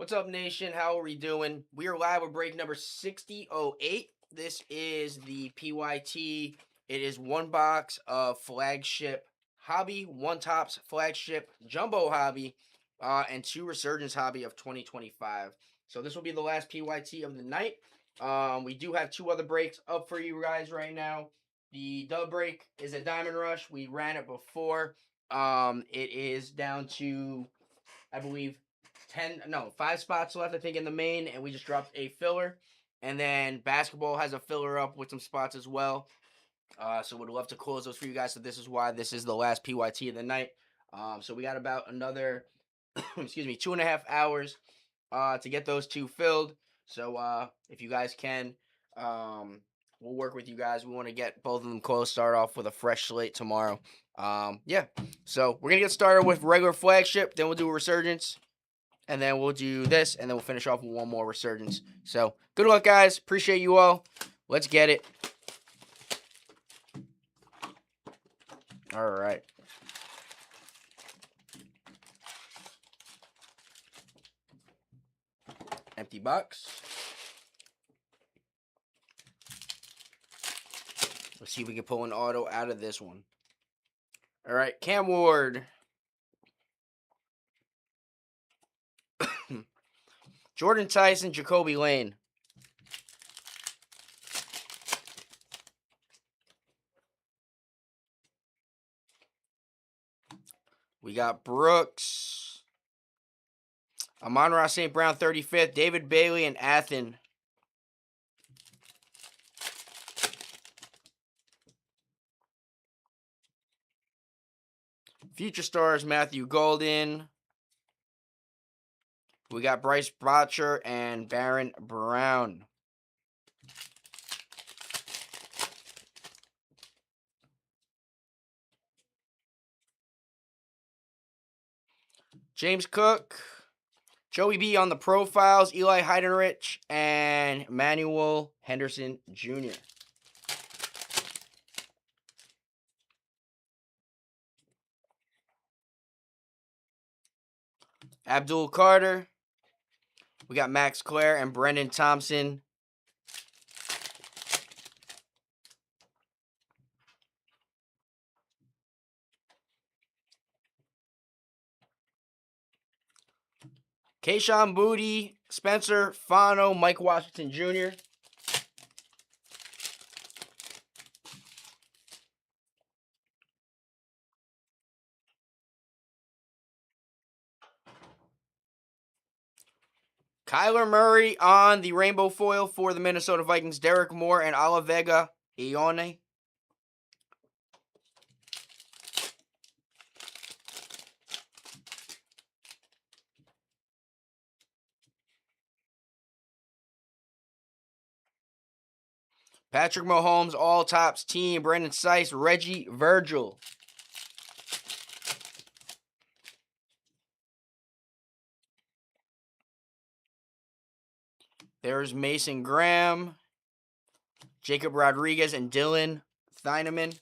What's up, Nation? How are we doing? We are live with break number 6008. This is the PYT. It is one box of flagship hobby, one tops flagship jumbo hobby, and two resurgence hobby of 2025. So this will be the last PYT of the night. We do have two other breaks up for you guys right now. The dub break is a Diamond Rush. We ran it before. It is down to, I believe, 5 spots left, I think, in the main, and we just dropped a filler. And then basketball has a filler up with some spots as well. So would love to close those for you guys. So this is why this is the last PYT of the night. So we got about another, 2.5 hours to get those two filled. So if you guys can, we'll work with you guys. We want to get both of them closed. Start off with a fresh slate tomorrow. Yeah. So we're gonna get started with regular flagship. Then we'll do a resurgence. And then we'll do this, and then we'll finish off with one more resurgence. So, good luck, guys. Appreciate you all. Let's get it. All right. Empty box. Let's see if we can pull an auto out of this one. All right, Cam Ward. Jordan Tyson, Jacoby Lane. We got Brooks. Amon-Ra St. Brown, 35th. David Bailey and Athen. Future Stars, Matthew Golden. We got Bryce Botcher and Baron Brown. James Cook. Joey B on the profiles. Eli Heidenrich and Manuel Henderson Jr. Abdul Carter. We got Max Clare and Brendan Thompson. Kayshon Boutte, Spencer Fano, Mike Washington Jr. Kyler Murray on the rainbow foil for the Minnesota Vikings. Derek Moore and Olavega Ione. Patrick Mahomes, all tops team. Brandon Seiss, Reggie Virgil. There's Mason Graham, Jacob Rodriguez, and Dylan Thieneman.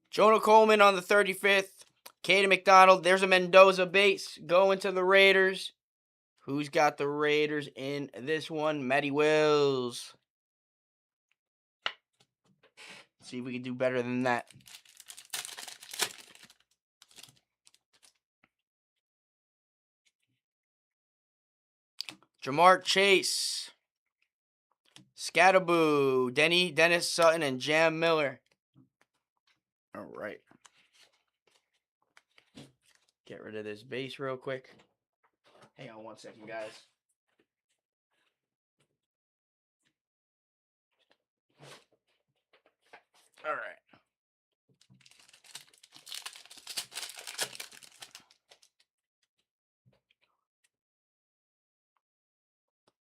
Jonah Coleman on the 35th. Caden McDonald. There's a Mendoza base going to the Raiders. Who's got the Raiders in this one? Matty Wills. Let's see if we can do better than that. Jamar Chase. Scatterboo. Dennis Sutton, and Jam Miller. All right. Get rid of this base real quick. Hang on 1 second, guys. All right.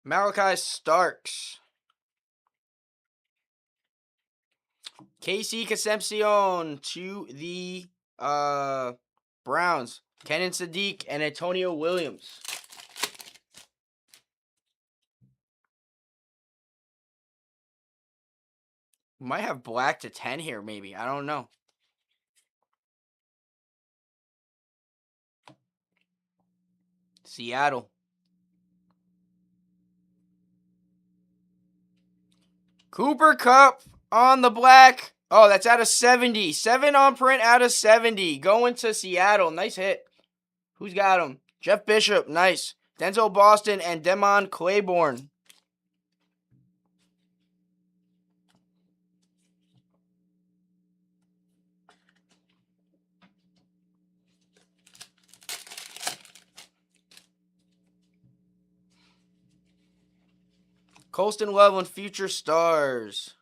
Malachi Starks. KC Concepcion to the Browns. Kenan Sadiq and Antonio Williams. We might have black to 10 here, maybe. I don't know. Seattle. Cooper Kupp on the black. Oh, that's out of 70. 7 on print out of 70. Going to Seattle. Nice hit. Who's got him? Jeff Bishop. Nice. Denzel Boston and Demond Claiborne. Colston Loveland, Future Stars.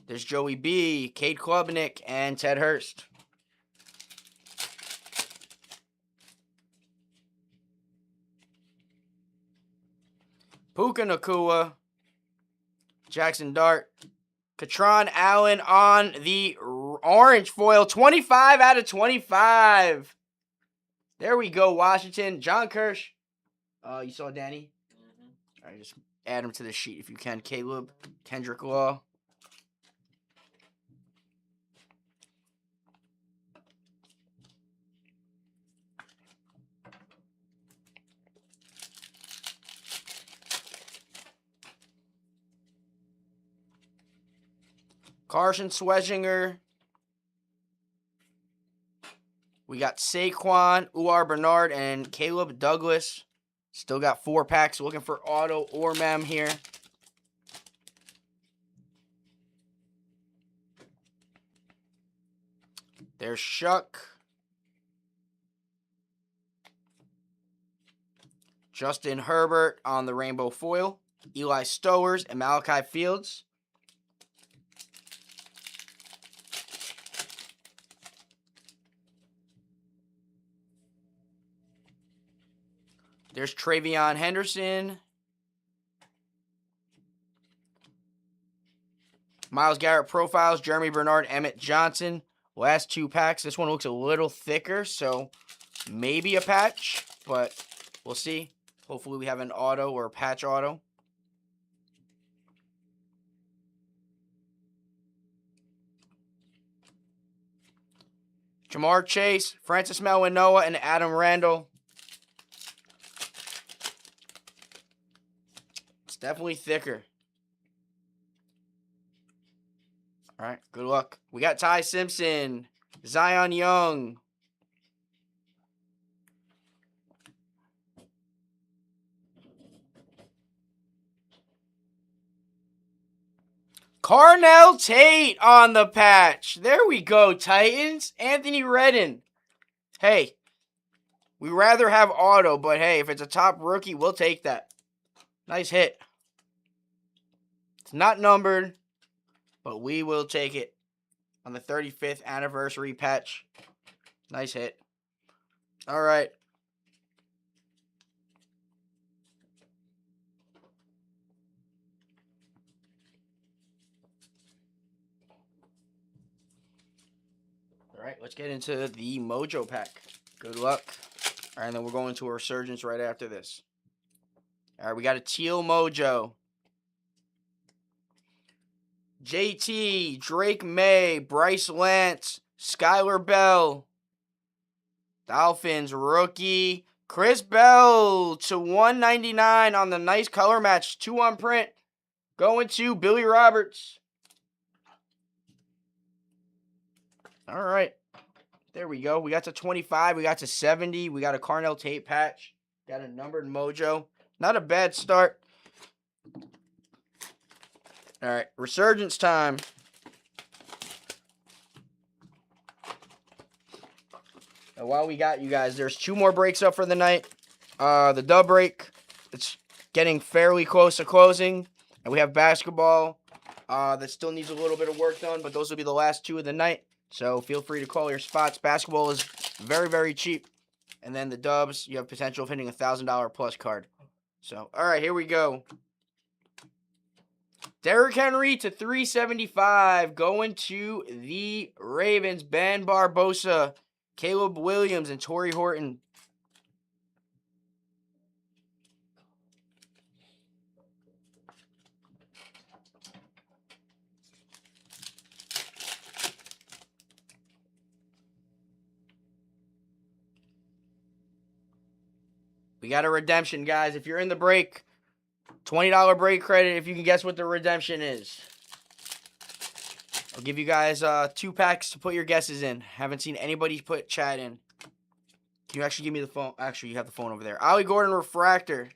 There's Joey B, Cade Klubnik, and Ted Hurst. Puka Nacua, Jackson Dart, Katron Allen on the orange foil. 25 out of 25. There we go, Washington. John Kirsch. You saw Danny? All right, just add him to the sheet if you can. Caleb, Kendrick Law. Carson Swedginger. We got Saquon, Uar Bernard, and Caleb Douglas. Still got 4 packs. Looking for auto or mem here. There's Shuck. Justin Herbert on the rainbow foil. Eli Stowers and Malachi Fields. There's Travion Henderson. Myles Garrett profiles. Jeremy Bernard, Emmett Johnson. Last 2 packs. This one looks a little thicker, so maybe a patch, but we'll see. Hopefully we have an auto or a patch auto. Jamar Chase, Francis Manoa, and Adam Randall. It's definitely thicker. All right, good luck. We got Ty Simpson, Zion Young. Carnell Tate on the patch. There we go, Titans. Anthony Redden. Hey, we rather have auto, but hey, if it's a top rookie, we'll take that. Nice hit. It's not numbered, but we will take it on the 35th anniversary patch. Nice hit. All right. All right, let's get into the Mojo pack. Good luck. All right, and then we're going to a Resurgence right after this. All right, we got a Teal Mojo. JT, Drake May, Bryce Lance, Skylar Bell. Dolphins rookie. Chris Bell to 199 on the nice color match. 2 on print. Going to Billy Roberts. All right. There we go. We got to 25. We got to 70. We got a Carnell Tate patch. Got a numbered Mojo. Not a bad start. All right. Resurgence time. And while we got you guys, there's 2 more breaks up for the night. The dub break. It's getting fairly close to closing. And we have basketball that still needs a little bit of work done. But those will be the last 2 of the night. So feel free to call your spots. Basketball is very, very cheap. And then the dubs, you have potential of hitting a $1,000 plus card. So, all right, here we go. Derrick Henry to 375. Going to the Ravens. Ben Barbosa, Caleb Williams, and Torrey Horton. We got a redemption, guys. If you're in the break, $20 break credit if you can guess what the redemption is. I'll give you guys 2 packs to put your guesses in. Haven't seen anybody put chat in. Can you actually give me the phone? Actually, you have the phone over there. Ollie Gordon refractor.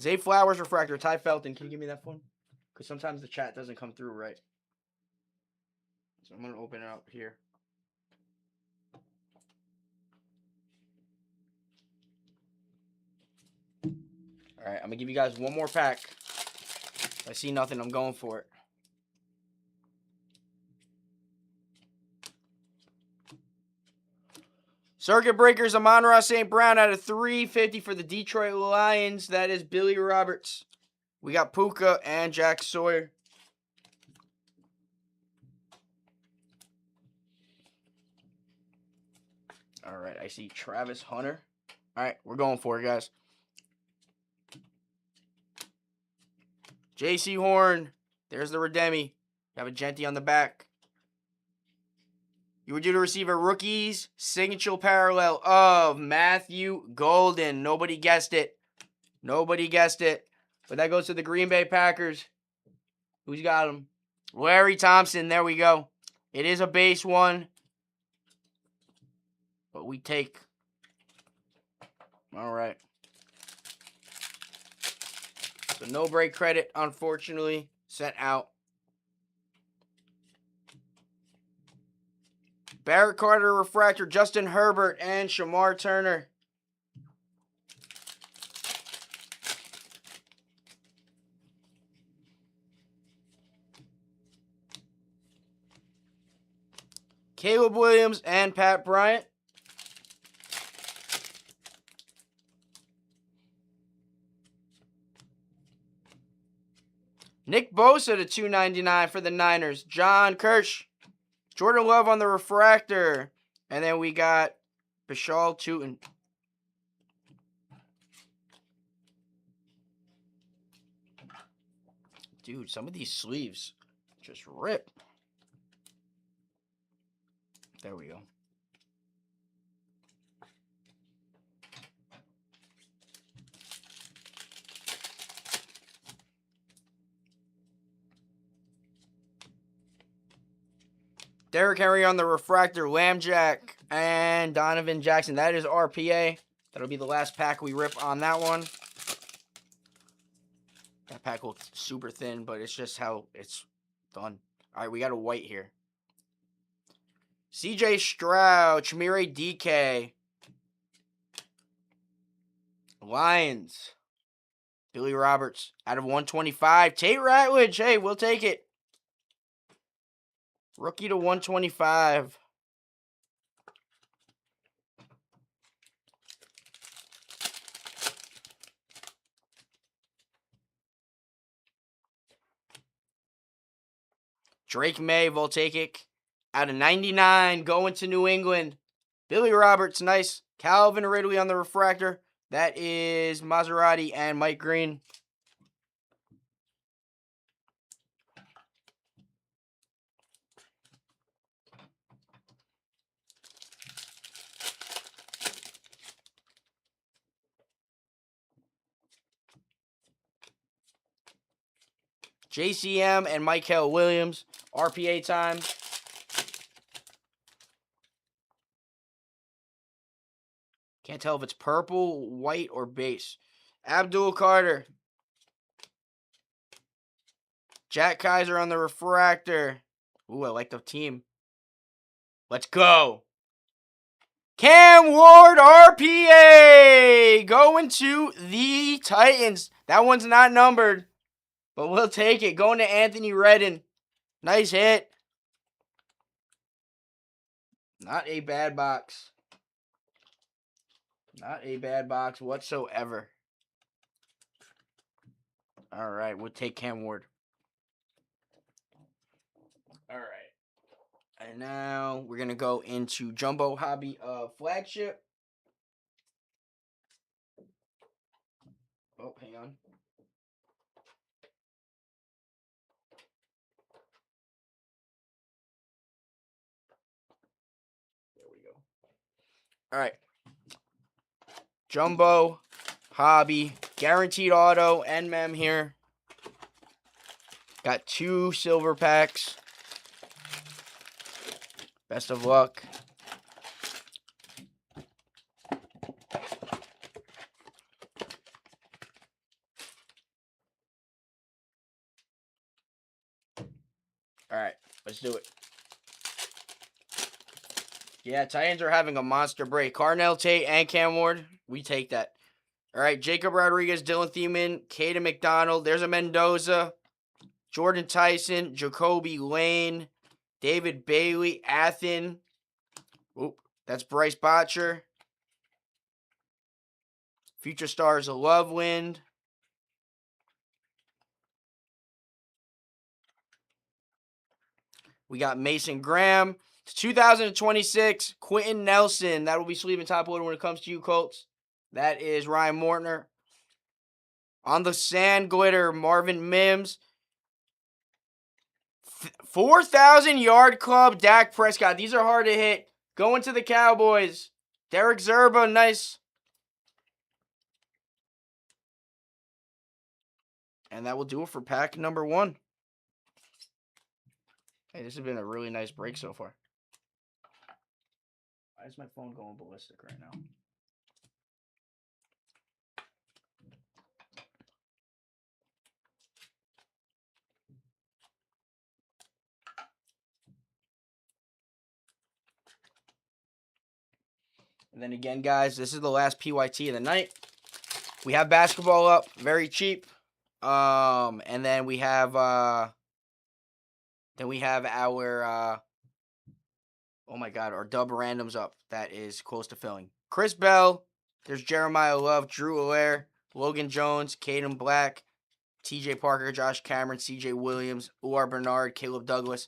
Zay Flowers refractor. Ty Felton. Can you give me that phone? Because sometimes the chat doesn't come through right. So I'm going to open it up here. All right, I'm going to give you guys one more pack. If I see nothing, I'm going for it. Circuit Breakers, Amon-Ra St. Brown out of 350 for the Detroit Lions. That is Billy Roberts. We got Puka and Jack Sawyer. All right, I see Travis Hunter. All right, we're going for it, guys. J.C. Horn. There's the Redemi. You have a Genty on the back. You were due to receive a rookie's signature parallel of Matthew Golden. Nobody guessed it. Nobody guessed it. But that goes to the Green Bay Packers. Who's got him? Larry Thompson. There we go. It is a base one. But we take. All right. So no break credit, unfortunately, sent out. Barrett Carter refractor, Justin Herbert, and Shamar Turner. Caleb Williams and Pat Bryant. Nick Bosa to 299 for the Niners. John Kirsch. Jordan Love on the refractor. And then we got Bashal Tootin. Dude, some of these sleeves just rip. There we go. Derrick Henry on the refractor, Lambjack, and Donovan Jackson. That is RPA. That'll be the last pack we rip on that one. That pack looks super thin, but it's just how it's done. All right, we got a white here. CJ Stroud, Chimere DK. Lions. Billy Roberts out of 125. Tate Ratledge. Hey, we'll take it. Rookie to 125. Drake May, Voltaic. Out of 99, going to New England. Billy Roberts, nice. Calvin Ridley on the refractor. That is Maserati and Mike Green. JCM and Michael Williams. RPA time. Can't tell if it's purple, white, or base. Abdul Carter. Jack Kaiser on the refractor. Ooh, I like the team. Let's go. Cam Ward RPA. Going to the Titans. That one's not numbered, but we'll take it. Going to Anthony Redden. Nice hit. Not a bad box. Not a bad box whatsoever. All right, we'll take Cam Ward. All right. And now we're going to go into Jumbo Hobby Flagship. Oh, hang on. There we go. All right. Jumbo Hobby. Guaranteed auto. NMEM here. Got 2 silver packs. Best of luck. All right, let's do it. Yeah, Titans are having a monster break. Carnell Tate and Cam Ward. We take that. All right, Jacob Rodriguez, Dylan Thiemann, Caden McDonald. There's a Mendoza. Jordan Tyson, Jacoby Lane, David Bailey, Athen. Oop, that's Bryce Botcher. Future Stars of Loveland. We got Mason Graham. 2026, Quentin Nelson. That will be sleeving top loader when it comes to you, Colts. That is Ryan Mortner. On the sand glitter, Marvin Mims. 4,000 yard club, Dak Prescott. These are hard to hit. Going to the Cowboys. Derek Zerba, nice. And that will do it for pack number 1. Hey, this has been a really nice break so far. Why is my phone going ballistic right now? And then again, guys, this is the last PYT of the night. We have basketball up, very cheap. And then we have our oh my god, our dub randoms up. That is close to filling. Chris Bell, there's Jeremiah Love, Drew Allaire, Logan Jones, Caden Black, TJ Parker, Josh Cameron, CJ Williams, Uar Bernard, Caleb Douglas.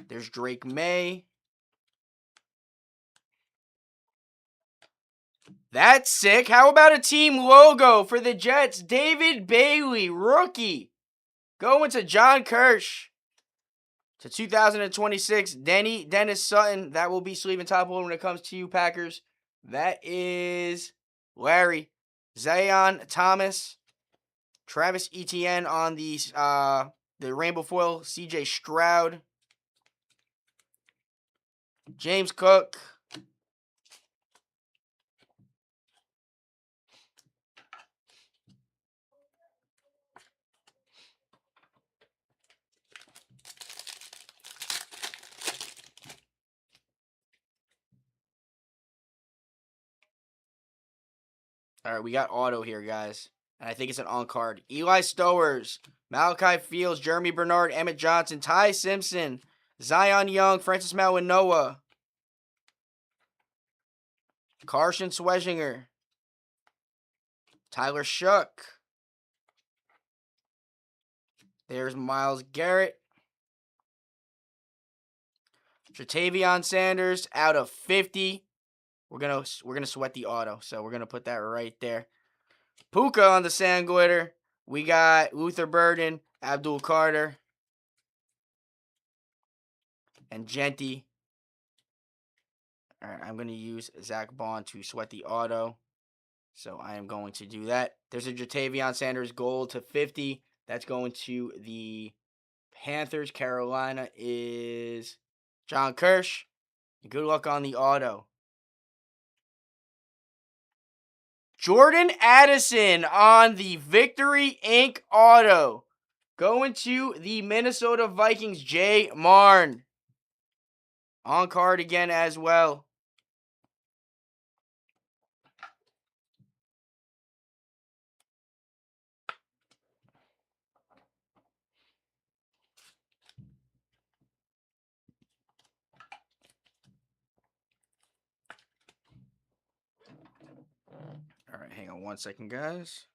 There's Drake May. That's sick. How about a team logo for the Jets? David Bailey, rookie. Going to John Kirsch. To 2026, Dennis Sutton. That will be sleeve and top load when it comes to you, Packers. That is Larry. Zion Thomas. Travis Etienne on the rainbow foil. CJ Stroud. James Cook. All right, we got auto here, guys. And I think it's an on-card. Eli Stowers, Malachi Fields, Jeremy Bernard, Emmett Johnson, Ty Simpson, Zion Young, Francis Mawanoa, Carson Sweshinger, Tyler Shook. There's Myles Garrett. Tratavion Sanders out of 50. We're gonna sweat the auto, so we're gonna put that right there. Puka on the sand glitter. We got Luther Burden, Abdul Carter, and Genty. All right, I'm gonna use Zach Bond to sweat the auto, so I am going to do that. There's a Jatavion Sanders gold to 50. That's going to the Panthers. Carolina is John Kirsch. Good luck on the auto. Jordan Addison on the Victory Inc. auto. Going to the Minnesota Vikings, Jay Marn. On card again as well. All right, hang on 1 second, guys.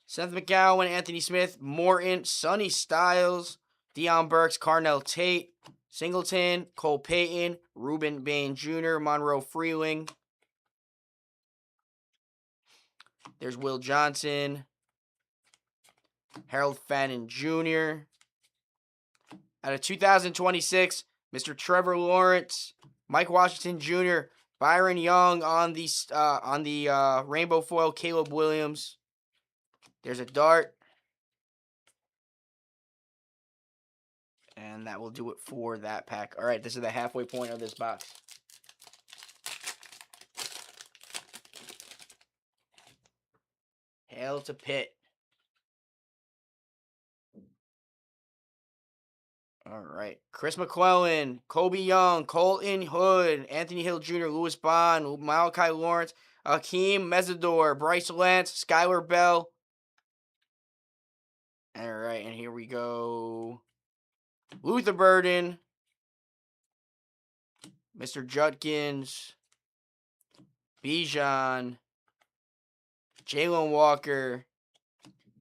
Seth McGowan, Anthony Smith, Morton, Sonny Styles, Deion Burks, Carnell Tate, Singleton, Cole Payton, Ruben Bain Jr., Monroe Freeling. There's Will Johnson, Harold Fannin Jr. Out of 2026, Mr. Trevor Lawrence, Mike Washington Jr., Byron Young on the rainbow foil, Caleb Williams. There's a dart. And that will do it for that pack. All right, this is the halfway point of this box. Hail to Pitt. All right. Chris McClellan, Kobe Young, Colton Hood, Anthony Hill Jr., Louis Bond, Malachi Lawrence, Akeem Mesidor, Bryce Lance, Skylar Bell. All right, and here we go. Luther Burden, Mr. Judkins, Bijan, Jalen Walker,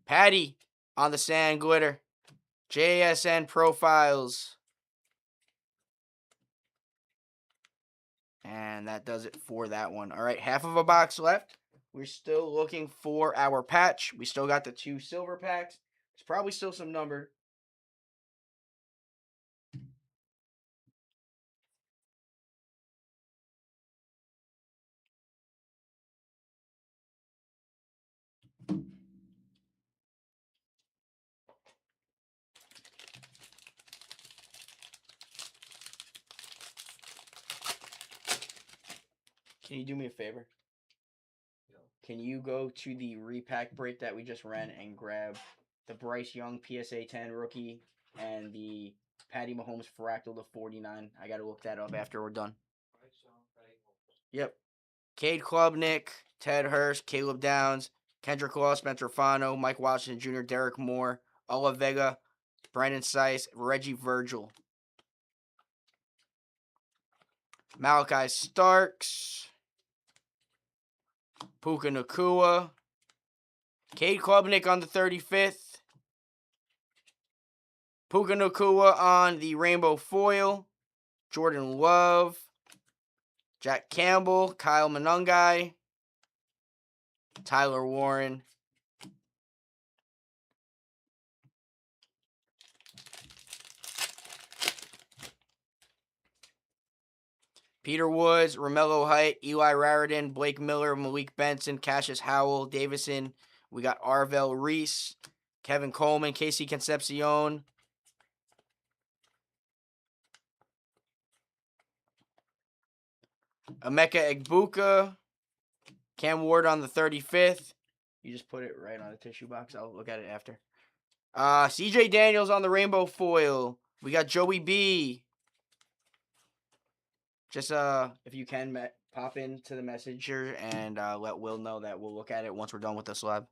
Patty on the sand glitter, JSN Profiles. And that does it for that one. All right, half of a box left. We're still looking for our patch. We still got the 2 silver packs. There's probably still some number. Can you do me a favor? Can you go to the repack break that we just ran and grab the Bryce Young PSA 10 rookie and the Patty Mahomes Fractal to 49? I got to look that up after we're done. Yep. Cade Klubnik, Ted Hurst, Caleb Downs, Kendrick Law, Spencer Fano, Mike Washington Jr., Derek Moore, Ola Vega, Brandon Sice, Reggie Virgil. Malachi Starks, Puka Nacua, Cade Klubnik on the 35th, Puka Nacua on the rainbow foil, Jordan Love, Jack Campbell, Kyle Monangai, Tyler Warren, Peter Woods, Romello Height, Eli Raridan, Blake Miller, Malik Benson, Cassius Howell, Davison. We got Arvell Reese, Kevin Coleman, Casey Concepcion. Emeka Egbuka, Cam Ward on the 35th. You just put it right on the tissue box. I'll look at it after. CJ Daniels on the rainbow foil. We got Joey B. Just if you can pop into the messenger and let Will know that we'll look at it once we're done with the slab.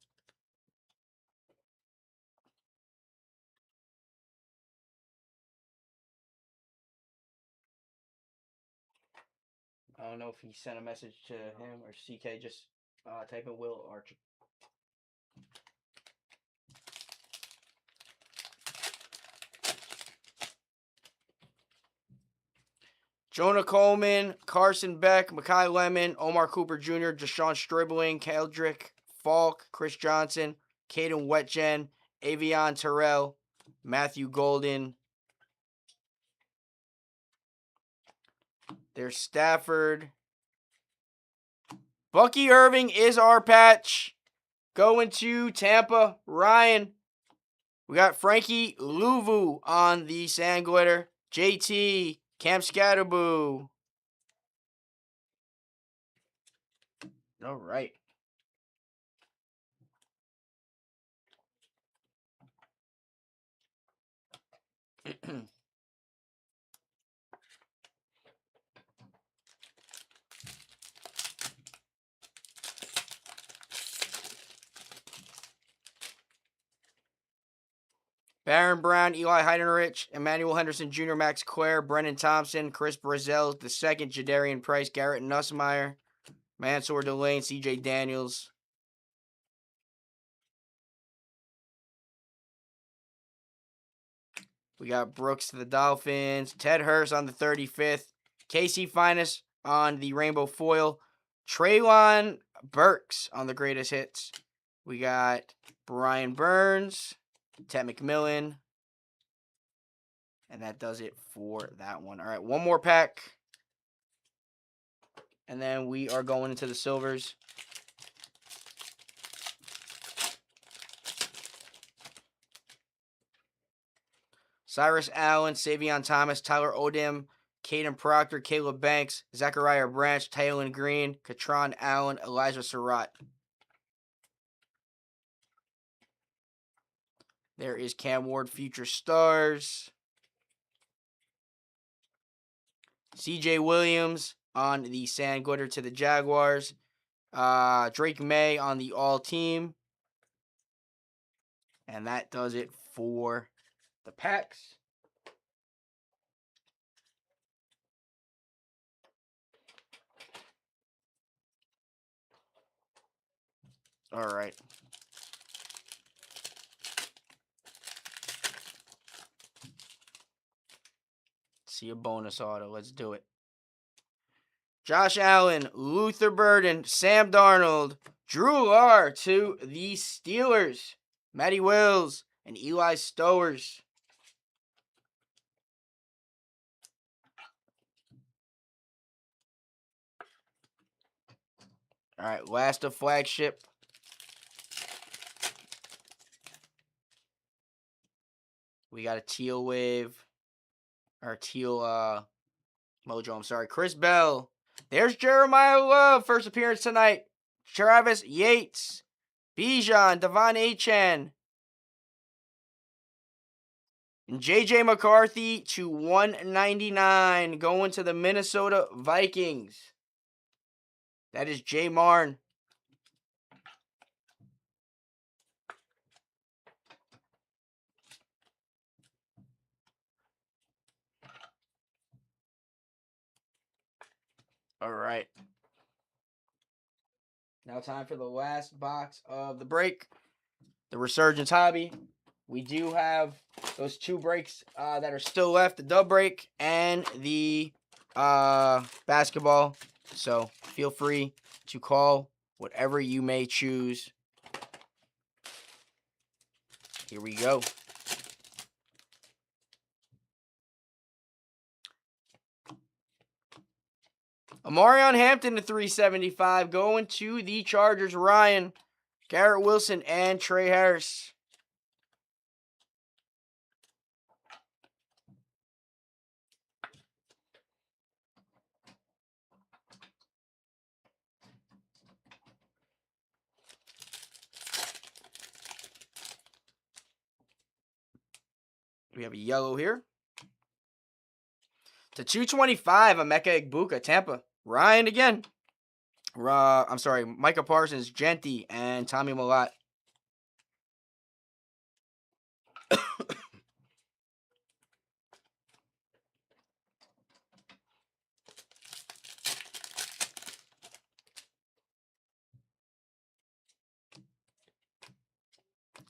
I don't know if he sent a message to him or CK. Just type in Will Archer. Jonah Coleman, Carson Beck, Mekhi Lemon, Omar Cooper Jr., Deshaun Stribling, Keldrick Falk, Chris Johnson, Caden Wetjen, Avion Terrell, Matthew Golden. There's Stafford. Bucky Irving is our patch. Going to Tampa, Ryan. We got Frankie Louvu on the sand glitter. JT, Cam Scatterboo. All right. Baron Brown, Eli Heidenrich, Emmanuel Henderson Jr., Max Clare, Brennan Thompson, Chris Brazel II, Jadarian Price, Garrett Nussmeier, Mansour Delane, CJ Daniels. We got Brooks to the Dolphins. Ted Hurst on the 35th. Casey Finest on the Rainbow Foil. Treylon Burks on the Greatest Hits. We got Brian Burns. Ted McMillan. And that does it for that one. All right, one more pack. And then we are going into the silvers. Cyrus Allen, Savion Thomas, Tyler Odom, Caden Proctor, Caleb Banks, Zachariah Branch, Taylon Green, Katron Allen, Elijah Surratt. There is Cam Ward, Future Stars. CJ Williams on the Sam Goodard to the Jaguars. Drake May on the All-Team. And that does it for the packs. All right. See a bonus auto. Let's do it. Josh Allen, Luther Burden, Sam Darnold, Drew Lar to the Steelers, Matty Wills, and Eli Stowers. All right, last of flagship. We got a teal wave, or teal mojo, I'm sorry. Chris Bell. There's Jeremiah Love, first appearance tonight. Travis Yates, Bijan, Devon Achane, and J.J. McCarthy to 199, going to the Minnesota Vikings. That is Jay Marn. All right. Now time for the last box of the break. The Resurgence Hobby. We do have those two breaks that are still left. The dub break and the basketball. So feel free to call whatever you may choose. Here we go. Amarion Hampton to 375. Going to the Chargers. Ryan, Garrett Wilson, and Trey Harris. We have a yellow here. To 225, Emeka Egbuka, Tampa. Ryan again. I'm sorry, Micah Parsons, Genty, and Tommy Millott.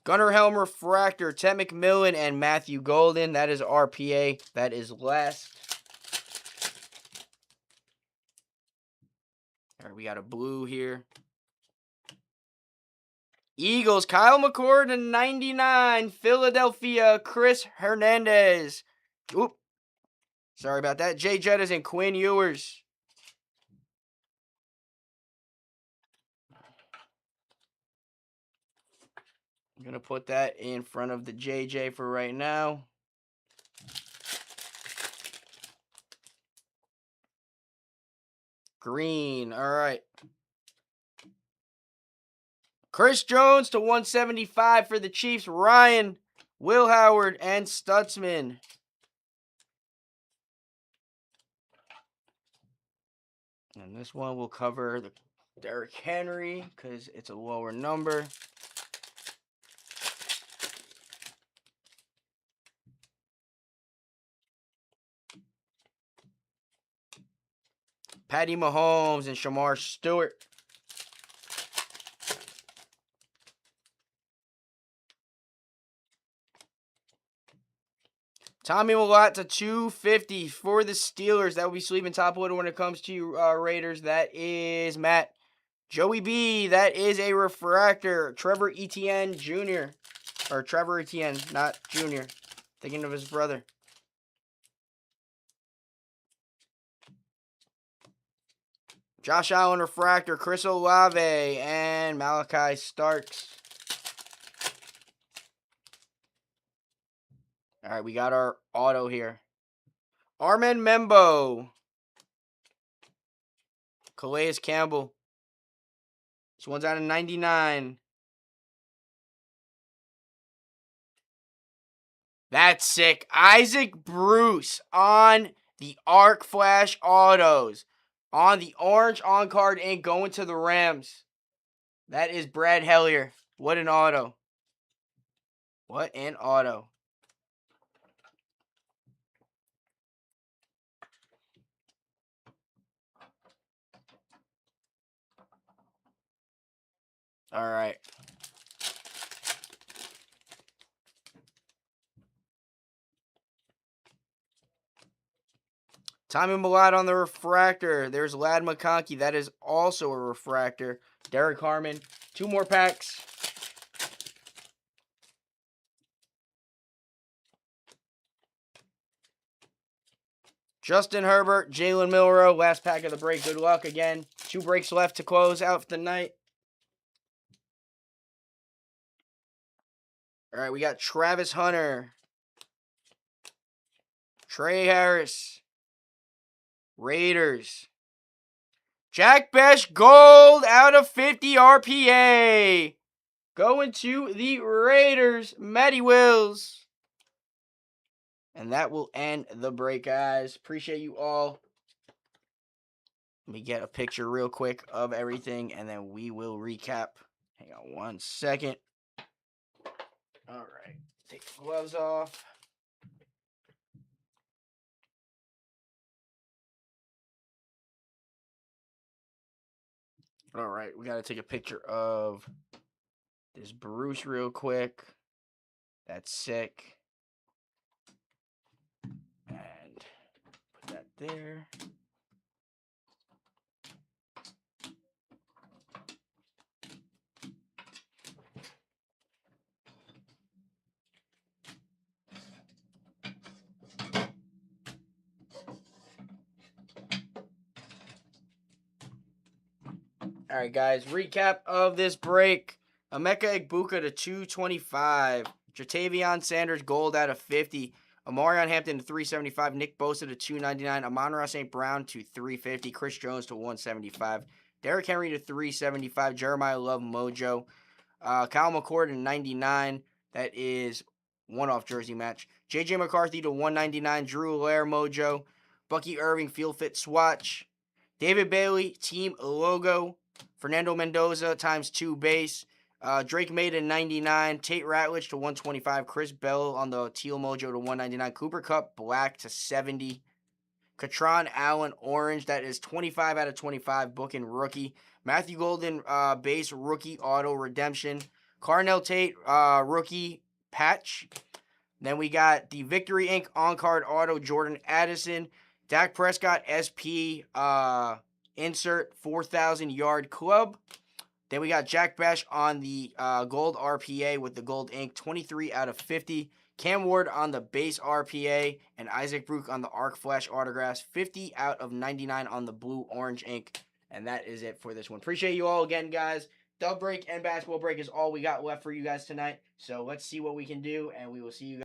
Gunnar Helm Refractor, Ted McMillan, and Matthew Golden. That is RPA. That is last. All right, we got a blue here. Eagles, Kyle McCord to 99. Philadelphia, Chris Hernandez. Oop. Sorry about that. Jay Jettas and Quinn Ewers. I'm going to put that in front of the JJ for right now. Green. All right. Chris Jones to 175 for the Chiefs. Ryan, Will Howard, and Stutzman. And this one will cover the Derrick Henry because it's a lower number. Patty Mahomes and Shamar Stewart. Tommy Millott to 250 for the Steelers. That will be sleeping top loader when it comes to Raiders. That is Matt. Joey B, that is a refractor. Trevor Etienne Jr. Or Trevor Etienne, not Jr. Thinking of his brother. Josh Allen refractor. Chris Olave and Malachi Starks. All right, we got our auto here. Armin Membo. Calais Campbell. This one's out of 99. That's sick. Isaac Bruce on the Arc Flash Autos. On the orange on-card ink going to the Rams. That is Brad Hellier. What an auto. What an auto. All right. Tommy Millott on the refractor. There's Ladd McConkey. That is also a refractor. Derek Harmon. 2 more packs. Justin Herbert, Jalen Milroe. Last pack of the break. Good luck again. 2 breaks left to close out the night. All right, we got Travis Hunter. Trey Harris. Raiders. Jack Bech gold out of 50 RPA. Going to the Raiders. Matty Wills. And that will end the break, guys. Appreciate you all. Let me get a picture real quick of everything, and then we will recap. Hang on 1 second. All right. Take the gloves off. All right. We got to take a picture of this Bruce real quick. That's sick. And put that there. All right, guys. Recap of this break. Emeka Egbuka to 225. Jatavion Sanders gold out of 50. Amarion Hampton to 375. Nick Bosa to 299. Amon-Ra St. Brown to 350. Chris Jones to 175. Derrick Henry to 375. Jeremiah Love Mojo. Kyle McCord to 99. That is one-off jersey match. J.J. McCarthy to 199. Drew Allaire Mojo. Bucky Irving Field Fit Swatch. David Bailey Team Logo. Fernando Mendoza ×2 base. Drake May to 99. Tate Ratledge to 125. Chris Bell on the Teal Mojo to 199. Cooper Kupp Black to 70. Katron Allen Orange. That is 25 out of 25. Booking rookie. Matthew Golden base rookie auto redemption. Carnell Tate rookie patch. Then we got the Victory Inc. on-card auto Jordan Addison. Dak Prescott SP insert 4,000 yard club. Then we got Jack Bech on the gold RPA with the gold ink, 23 out of 50. Cam Ward on the base RPA and Isaac Bruce on the Arc Flash autographs, 50 out of 99 on the blue orange ink. And that is it for this one. Appreciate you all again, guys. Dub break and basketball break is all we got left for you guys tonight. So let's see what we can do, and we will see you guys.